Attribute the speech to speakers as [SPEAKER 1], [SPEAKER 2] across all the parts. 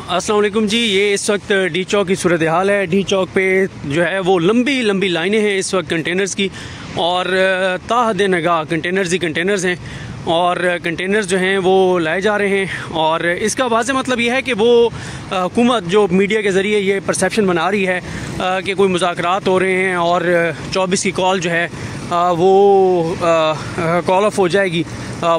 [SPEAKER 1] अस्सलाम वालेकुम जी। ये इस वक्त डी चौक की सूरत हाल है। डी चौक पे जो है वो लंबी लंबी लाइनें हैं इस वक्त कंटेनर्स की, और ताहद नगाह कंटेनर्स ही कंटेनर्स हैं, और कंटेनर्स जो हैं वो लाए जा रहे हैं। और इसका वाज़ेह मतलब ये है कि वो हुकूमत जो मीडिया के ज़रिए ये परसेप्शन बना रही है कि कोई मुज़ाकरात हो रहे हैं और 24 की कॉल जो है वो कॉल ऑफ हो जाएगी,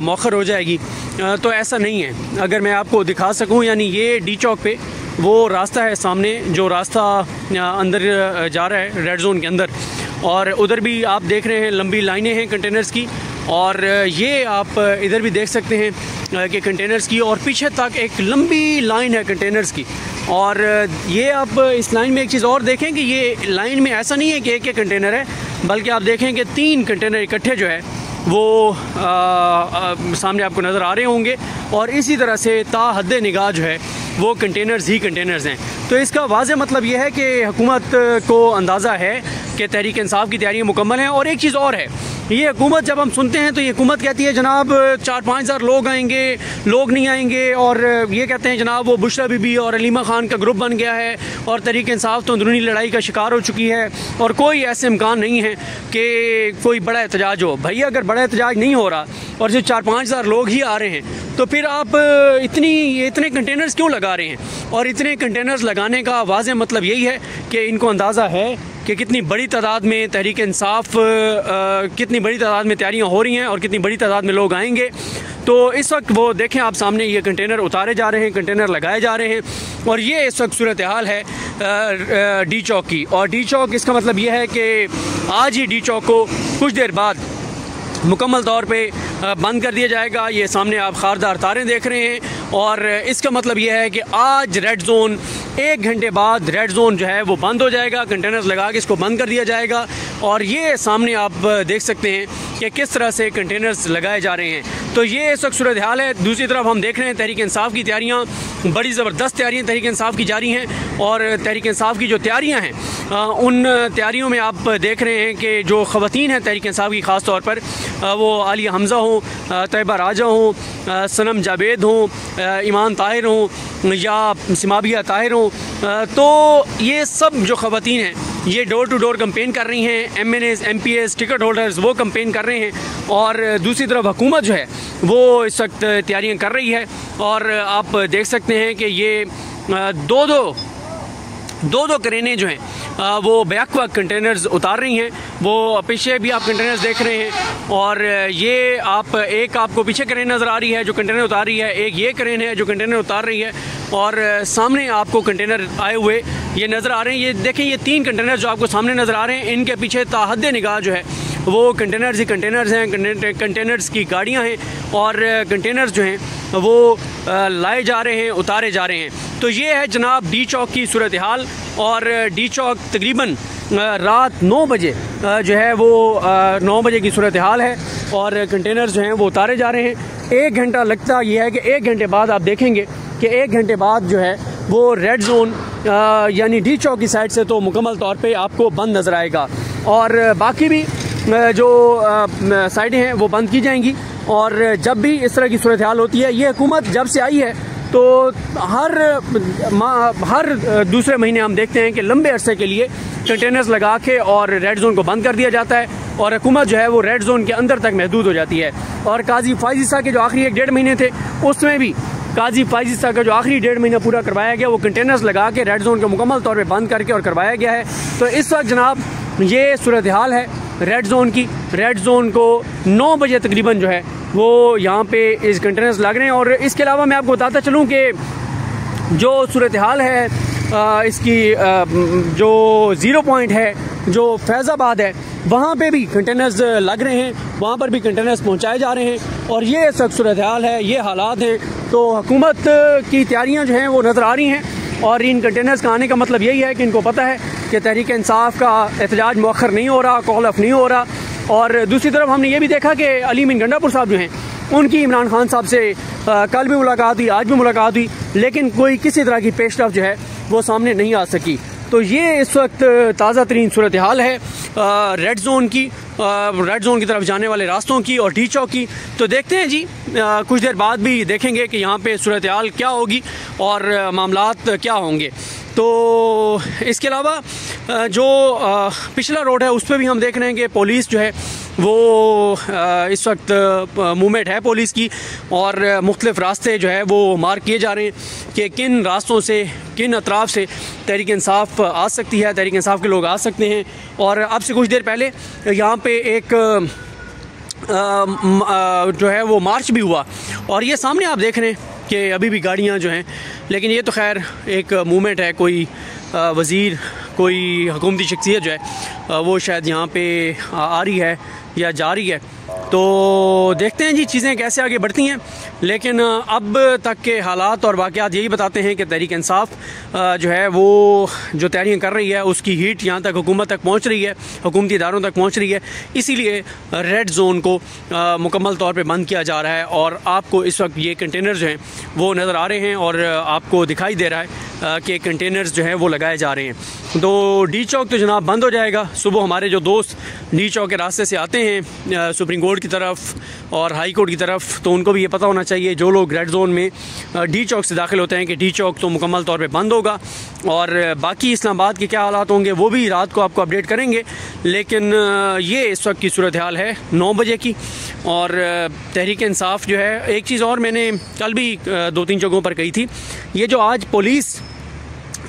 [SPEAKER 1] मौखर हो जाएगी, तो ऐसा नहीं है। अगर मैं आपको दिखा सकूं, यानी ये डी चौक पे वो रास्ता है सामने, जो रास्ता अंदर जा रहा है रेड जोन के अंदर, और उधर भी आप देख रहे हैं लंबी लाइनें हैं कंटेनर्स की, और ये आप इधर भी देख सकते हैं कि कंटेनर्स की, और पीछे तक एक लंबी लाइन है कंटेनर्स की। और ये आप इस लाइन में एक चीज़ और देखें कि ये लाइन में ऐसा नहीं है कि एक कंटेनर है, बल्कि आप देखें कि 3 कंटेनर इकट्ठे जो है वो सामने आपको नज़र आ रहे होंगे, और इसी तरह से ताहद निगाह जो है वो कंटेनर्स ही कंटेनर्स हैं। तो इसका वाज़ेह मतलब ये है कि हुकूमत को अंदाज़ा है कि तहरीक इंसाफ की तैयारियाँ मुकम्मल हैं। और एक चीज़ और है, ये हुकूमत जब हम सुनते हैं तो ये हुकूमत कहती है जनाब 4-5 हज़ार लोग आएंगे, लोग नहीं आएंगे, और ये कहते हैं जनाब वो बुशरा बीबी और अलीमा खान का ग्रुप बन गया है और तहरीक इंसाफ तो अंदरूनी लड़ाई का शिकार हो चुकी है, और कोई ऐसे इम्कान नहीं है कि कोई बड़ा एहतजाज हो। भैया अगर बड़ा एहतजाज नहीं हो रहा और सिर्फ 4-5 हज़ार लोग ही आ रहे हैं, तो फिर आप इतने कंटेनर्स क्यों लगा रहे हैं? और इतने कंटेनर्स लगाने का वाज़ेह मतलब यही है कि इनको अंदाज़ा है कि कितनी बड़ी तादाद में तहरीक इंसाफ कितनी बड़ी तादाद में तैयारियां हो रही हैं और कितनी बड़ी तादाद में लोग आएंगे। तो इस वक्त वो देखें आप सामने ये कंटेनर उतारे जा रहे हैं, कंटेनर लगाए जा रहे हैं, और ये इस वक्त सूरत हाल है डी चौक की। और डी चौक इसका मतलब ये है कि आज ही डी चौक को कुछ देर बाद मुकम्मल तौर पे बंद कर दिया जाएगा। ये सामने आप खारदार तारें देख रहे हैं, और इसका मतलब ये है कि आज रेड जोन 1 घंटे बाद रेड जोन जो है वो बंद हो जाएगा, कंटेनर्स लगा के इसको बंद कर दिया जाएगा। और ये सामने आप देख सकते हैं कि किस तरह से कंटेनर्स लगाए जा रहे हैं। तो ये इस वक्त सूरत हाल है। दूसरी तरफ हम देख रहे हैं तहरीक इंसाफ की तैयारियाँ, बड़ी ज़बरदस्त तैयारियाँ तहरीक इंसाफ की जारी हैं, और तहरीक इंसाफ की जो तैयारियाँ हैं उन तैयारियों में आप देख रहे हैं कि जो ख़वातीन हैं तहरीक इंसाफ की ख़ास तौर पर, वो आलिया हमज़ा हों, तैयबा राजा हों, सनम जावेद हों, ईमान ताहिर हों या सिमाबिया ताहिर हों, तो ये सब जो ख़वातीन हैं ये डोर टू डोर कंपेन कर रही हैं। MNAs MPs टिकट होल्डर्स वो कंपेन कर रहे हैं, और दूसरी तरफ हुकूमत जो है वो इस वक्त तैयारियां कर रही है। और आप देख सकते हैं कि ये दो करेने जो हैं वो बैक वक्त कंटेनर्स उतार रही हैं। वो पीछे भी आप कंटेनर्स देख रहे हैं, और ये आप एक आपको पीछे करेन नज़र आ रही है जो कंटेनर उतार रही है, एक ये करेन है जो कंटेनर उतार रही है, और सामने आपको कंटेनर आए हुए ये नज़र आ रहे हैं। ये देखें, ये 3 कंटेनर जो आपको सामने नज़र आ रहे हैं, इनके पीछे ताहद निगाह जो है वो कंटेनर्स ही कंटेनर्स हैं, कंटेनर्स की गाड़ियाँ हैं, और कंटेनर्स जो हैं वो लाए जा रहे हैं, उतारे जा रहे हैं। तो ये है जनाब डी चौक की सूरत हाल। और डी चौक तकरीबन रात 9 बजे जो है वो 9 बजे की सूरत हाल है, और कंटेनर्स जो हैं वो उतारे जा रहे हैं। 1 घंटा लगता ये है कि 1 घंटे बाद आप देखेंगे कि 1 घंटे बाद जो है वो रेड जोन यानी डी चौक की साइड से तो मुकम्मल तौर पे आपको बंद नज़र आएगा, और बाकी भी जो साइडें हैं वो बंद की जाएंगी। और जब भी इस तरह की सूरत हाल होती है, ये हुकूमत जब से आई है तो हर दूसरे महीने हम देखते हैं कि लंबे अरसे के लिए कंटेनर्स लगा के और रेड जोन को बंद कर दिया जाता है, और हुकूमत जो है वो रेड जोन के अंदर तक महदूद हो जाती है। और काजी फाइज ईसा के जो आखिरी 1-1.5 महीने थे, उसमें भी काजी फाइज ईसा का जो आखिरी 1.5 महीना पूरा करवाया गया वो कंटेनर्स लगा के रेड जोन को मुकम्मल तौर पर बंद करके और करवाया गया है। तो इस वक्त जनाब ये सूरत हाल है रेड जोन की। रेड जोन को 9 बजे तकरीबन जो है वो यहाँ पे इस कंटेनर्स लग रहे हैं। और इसके अलावा मैं आपको बताता चलूँ कि जो सूरत हाल है इसकी जो 0 पॉइंट है जो फैज़ाबाद है, वहाँ पे भी कंटेनर्स लग रहे हैं, वहाँ पर भी कंटेनर्स पहुँचाए जा रहे हैं। और ये सब सूरत हाल है, ये हालात हैं। तो हुकूमत की तैयारियाँ जो हैं वो नज़र आ रही हैं, और इन कंटेनर्स का आने का मतलब यही है कि इनको पता है कि तहरीक इंसाफ का एहतजाज मौखर नहीं हो रहा, कॉल ऑफ नहीं हो रहा। और दूसरी तरफ हमने ये भी देखा कि अली मीन गंडापुर साहब जो हैं उनकी इमरान खान साहब से कल भी मुलाकात हुई, आज भी मुलाकात हुई, लेकिन कोई किसी तरह की पेशरफ जो है वो सामने नहीं आ सकी। तो ये इस वक्त ताज़ा तरीन सूरत हाल है रेड जोन की। रेड जोन की तरफ जाने वाले रास्तों की और डी चौक की। तो देखते हैं जी, कुछ देर बाद भी देखेंगे कि यहाँ पे सूरत हाल क्या होगी और मामलात क्या होंगे। तो इसके अलावा जो पिछला रोड है उस पर भी हम देख रहे हैं कि पुलिस जो है वो इस वक्त मूवमेंट है पुलिस की, और मुख्तलिफ रास्ते जो है वो मार्क किए जा रहे हैं कि किन रास्तों से, किन अतराफ़ से तहरीक इंसाफ आ सकती है, तहरीक इंसाफ के लोग आ सकते हैं। और अब से कुछ देर पहले यहाँ पे एक जो है वो मार्च भी हुआ, और ये सामने आप देख रहे हैं कि अभी भी गाड़ियाँ जो हैं, लेकिन ये तो खैर एक मूवमेंट है, कोई वज़ीर, कोई हुकूमती शख्सियत जो है वो शायद यहाँ पे आ रही है या जा रही है। तो देखते हैं जी चीज़ें कैसे आगे बढ़ती हैं, लेकिन अब तक के हालात और वाक़यात यही बताते हैं कि तहरीक इंसाफ जो है वो जो तैयारियां कर रही है उसकी हीट यहाँ तक हुकूमत तक पहुँच रही है, हुकूमती इदारों तक पहुँच रही है। इसीलिए रेड जोन को मुकम्मल तौर पे बंद किया जा रहा है, और आपको इस वक्त ये कंटेनर जो हैं वो नज़र आ रहे हैं और आपको दिखाई दे रहा है कि कंटेनर्स जो हैं वो लगाए जा रहे हैं। तो डी चौक तो जनाब बंद हो जाएगा। सुबह हमारे जो दोस्त डी चौक के रास्ते से आते हैं सुप्रीम कोर्ट की तरफ और हाई कोर्ट की तरफ, तो उनको भी ये पता होना चाहिए, जो लोग रेड जोन में डी चौक से दाखिल होते हैं, कि डी चौक तो मुकम्मल तौर पे बंद होगा। और बाकी इस्लामाबाद के क्या हालात होंगे वो भी रात को आपको अपडेट करेंगे। लेकिन ये इस वक्त की सूरत हाल है 9 बजे की। और तहरीक इंसाफ जो है, एक चीज़ और मैंने कल भी 2-3 जगहों पर कही थी, ये जो आज पुलिस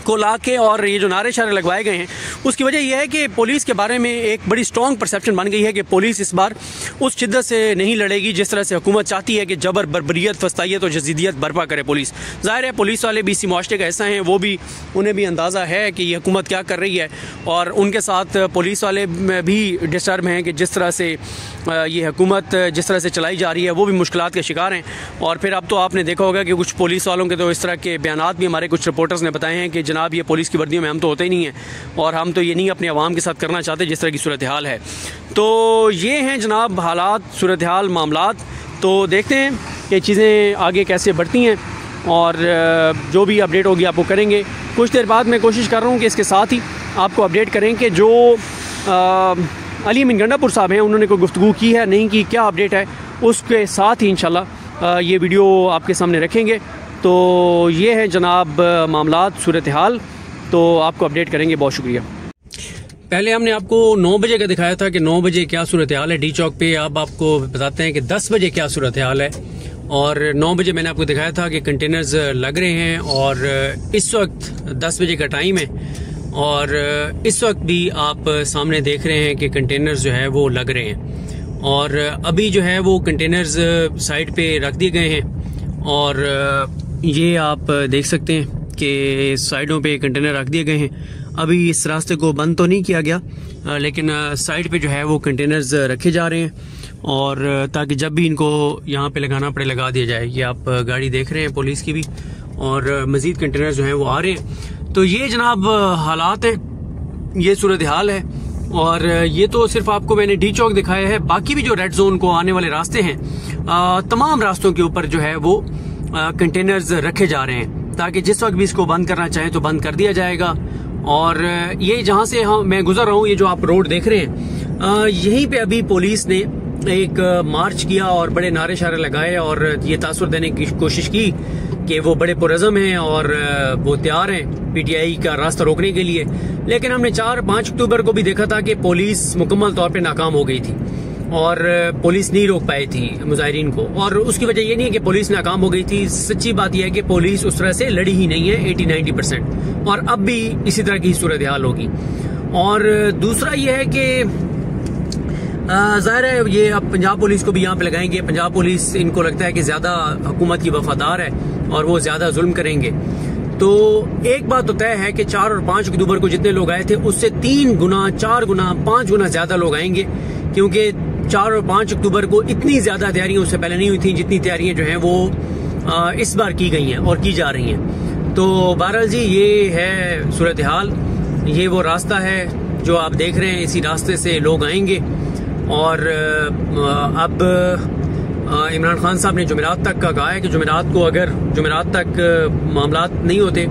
[SPEAKER 1] को लाके और ये जो नारे शारे लगवाए गए हैं, उसकी वजह यह है कि पुलिस के बारे में एक बड़ी स्ट्रॉन्ग परसेप्शन बन गई है कि पुलिस इस बार उस शिद्दत से नहीं लड़ेगी जिस तरह से हुकूमत चाहती है कि जबर, बर्बरियत, फस्तायत और जदीदियत बर्पा करे पुलिस। ज़ाहिर है पुलिस वाले भी इसी मुआशरे का हिस्सा हैं, वो भी, उन्हें भी अंदाज़ा है कि ये हुकूमत क्या कर रही है, और उनके साथ पुलिस वाले भी डिस्टर्ब हैं कि जिस तरह से ये हुकूमत जिस तरह से चलाई जा रही है वो भी मुश्किलात के शिकार हैं। और फिर अब तो आपने देखा होगा कि कुछ पुलिस वालों के तो इस तरह के बयानात भी हमारे कुछ रिपोर्टर्स ने बताए हैं कि जनाब ये पुलिस की वर्दियों में हम तो होते ही नहीं हैं, और हम तो ये नहीं अपने अवाम के साथ करना चाहते जिस तरह की सूरत हाल है। तो ये हैं जनाब हालात, सूरत हाल, मामलात। तो देखते हैं कि चीज़ें आगे कैसे बढ़ती हैं, और जो भी अपडेट होगी आपको करेंगे। कुछ देर बाद मैं कोशिश कर रहा हूँ कि इसके साथ ही आपको अपडेट करें कि जो अली अमीन गंडापुर साहब हैं उन्होंने कोई गुफ्तगू की है नहीं की, क्या अपडेट है, उसके साथ ही इंशाल्लाह ये वीडियो आपके सामने रखेंगे। तो ये है जनाब मामलात, सूरत हाल, तो आपको अपडेट करेंगे। बहुत शुक्रिया। पहले हमने आपको 9 बजे का दिखाया था कि 9 बजे क्या सूरत हाल है डी चौक पे। अब आपको बताते हैं कि 10 बजे क्या सूरत हाल है। और 9 बजे मैंने आपको दिखाया था कि कंटेनर्स लग रहे हैं, और इस वक्त 10 बजे का टाइम है, और इस वक्त भी आप सामने देख रहे हैं कि कंटेनर्स जो है वो लग रहे हैं। और अभी जो है वो कंटेनर्स साइड पे रख दिए गए हैं, और ये आप देख सकते हैं कि साइडों पे कंटेनर रख दिए गए हैं। अभी इस रास्ते को बंद तो नहीं किया गया, लेकिन साइड पे जो है वो कंटेनर्स रखे जा रहे हैं, और ताकि जब भी इनको यहाँ पे लगाना पड़े लगा दिया जाए। ये आप गाड़ी देख रहे हैं पुलिस की भी, और मजीद कंटेनर्स जो हैं वो आ रहे हैं। तो ये जनाब हालात हैं, ये सूरत हाल है। और ये तो सिर्फ आपको मैंने डी चौक दिखाया है, बाकी भी जो रेड जोन को आने वाले रास्ते हैं तमाम रास्तों के ऊपर जो है वो कंटेनर्स रखे जा रहे हैं, ताकि जिस वक्त भी इसको बंद करना चाहें तो बंद कर दिया जाएगा। और ये जहाँ से मैं गुजर रहा हूँ, ये जो आप रोड देख रहे हैं, यहीं पे अभी पुलिस ने एक मार्च किया और बड़े नारे शारे लगाए, और ये तासुर देने की कोशिश की कि वो बड़े पुरज़म हैं और वो तैयार हैं पीटीआई का रास्ता रोकने के लिए। लेकिन हमने 4-5 अक्टूबर को भी देखा था कि पुलिस मुकम्मल तौर पे नाकाम हो गई थी, और पुलिस नहीं रोक पाई थी मुजाहिरीन को। और उसकी वजह ये नहीं है कि पुलिस नाकाम हो गई थी, सच्ची बात यह है कि पुलिस उस तरह से लड़ी ही नहीं है 80-90%, और अब भी इसी तरह की सूरत हाल होगी। और दूसरा यह है कि ज़ाहिर है ये अब पंजाब पुलिस को भी यहाँ पे लगाएंगे। पंजाब पुलिस, इनको लगता है कि ज्यादा हुकूमत की वफादार है और वो ज्यादा जुल्म करेंगे। तो एक बात तो तय है कि 4 और 5 अक्टूबर को जितने लोग आए थे उससे 3 गुना, 4 गुना, 5 गुना ज्यादा लोग आएंगे, क्योंकि 4 और 5 अक्टूबर को इतनी ज्यादा तैयारियां उससे पहले नहीं हुई थी जितनी तैयारियां जो हैं वो इस बार की गई हैं और की जा रही हैं। तो बहरहाल जी ये है सूरत हाल, ये वो रास्ता है जो आप देख रहे हैं, इसी रास्ते से लोग आएंगे। और अब इमरान खान साहब ने जुमेरात तक का कहा है कि जुमेरात को अगर जुमेरात तक मामलात नहीं होते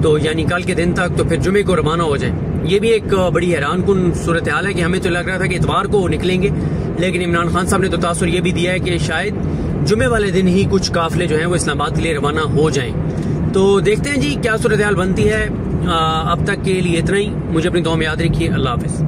[SPEAKER 1] तो यानी कल के दिन तक, तो फिर जुमे को रवाना हो जाए। ये भी एक बड़ी हैरान कुन सूरत हाल है कि हमें तो लग रहा था कि इतवार को निकलेंगे, लेकिन इमरान खान साहब ने तो तासुर ये भी दिया है कि शायद जुमे वाले दिन ही कुछ काफिले जो हैं वो इस्लामाबाद के लिए रवाना हो जाएं। तो देखते हैं जी क्या सूरत हाल बनती है। अब तक के लिए इतना ही। मुझे अपनी दुआ में याद रखिए। अल्लाह हाफिज़।